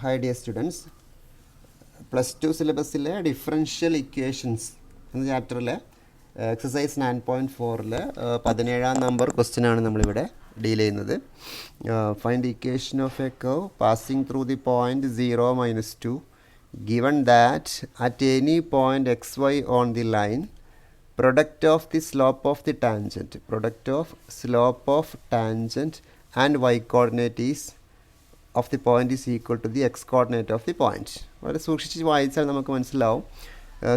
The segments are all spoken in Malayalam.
Hi dear students, plus 2 syllabusile differential equations എന്ന ചാപ്റ്ററിലെ എക്സസൈസ് 9.4-ലെ 17-ാം നമ്പർ ക്വസ്റ്റ്യൻ ആണ് നമ്മളിവിടെ ഡീൽ ചെയ്യുന്നത്. Find equation of A curve passing through the point 0, -2 given that at any point xy on the line product of the slope of tangent and y coordinate is of the point is equal to the x coordinate of the point. വളരെ സൂക്ഷിച്ച് വായിച്ചാൽ നമുക്ക് മനസ്സിലാവും.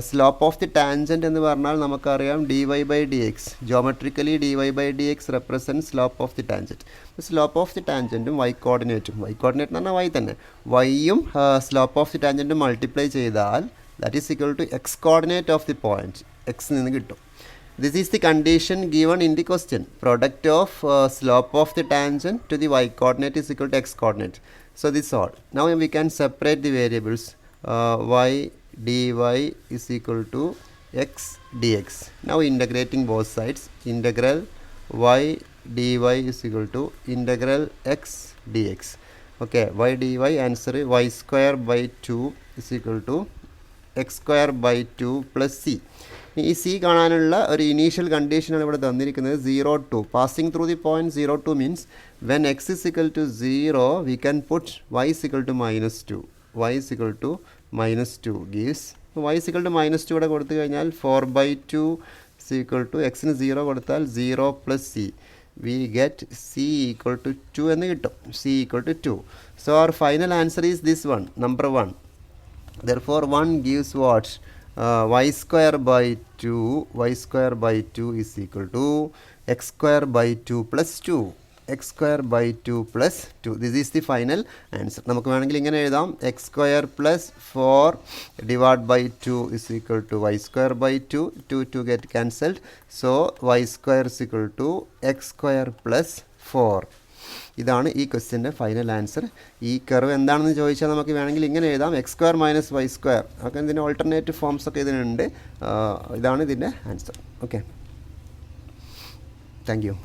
സ്ലോപ്പ് ഓഫ് ദി ടാൻജൻറ്റ് എന്ന് പറഞ്ഞാൽ നമുക്കറിയാം dy/dx, geometrically dy/dx represent slope of the tangent. Slope of the ടാൻജൻറ്റും y കോർഡിനേറ്റും, y കോർഡിനേറ്റ് എന്ന് പറഞ്ഞാൽ y തന്നെ, yയും സ്ലോപ്പ് ഓഫ് ദി ടാൻജൻറ്റും മൾട്ടിപ്ലൈ ചെയ്താൽ that is equal to x coordinate of the point, x നിന്ന് കിട്ടും. This is the condition given in the question. Product of slope of the tangent to the y coordinate is equal to x coordinate. So this is all. Now we can separate the variables. Y dy is equal to x dx. Now integrating both sides. Integral y dy is equal to integral x dx. Okay, y dy answer y square by 2 is equal to x square by 2 plus c. ഈ സി കാണാനുള്ള ഒരു ഇനീഷ്യൽ കണ്ടീഷനാണ് ഇവിടെ തന്നിരിക്കുന്നത്. 0, 2 passing through the point 0, 2 means when x is equal to 0 we can put y is equal to -2. y is equal to -2 gives y is equal to -2 ഇവിടെ കൊടുത്തു കഴിഞ്ഞാൽ 4/2 ഇസ് ഈക്വൽ ടു എക്സിന് 0 കൊടുത്താൽ 0 plus C, we get C equal to 2 എന്ന് കിട്ടും. C equal to 2. So our final answer is this one, number 1. Therefore 1 gives what? Y square by 2 is equal to x square by 2 plus 2. x square by 2 plus 2. This is the final answer. നമുക്ക് വേണമെങ്കിൽ ഇങ്ങനെ എഴുതാം, x square plus 4 divided by 2 is equal to y square by 2. 2 get cancelled. So y square is equal to x square plus 4. ഇതാണ് ഈ ക്വസ്റ്റ്യൻ്റെ ഫൈനൽ ആൻസർ. ഈ കർവ് എന്താണെന്ന് ചോദിച്ചാൽ നമുക്ക് വേണമെങ്കിൽ ഇങ്ങനെ എഴുതാം, x square minus y square. ഒക്കെ ഇതിൻ്റെ ഓൾട്ടർനേറ്റീവ് ഫോംസ് ഒക്കെ ഇതിനുണ്ട്. ഇതാണ് ഇതിൻ്റെ ആൻസർ. Okay, thank you.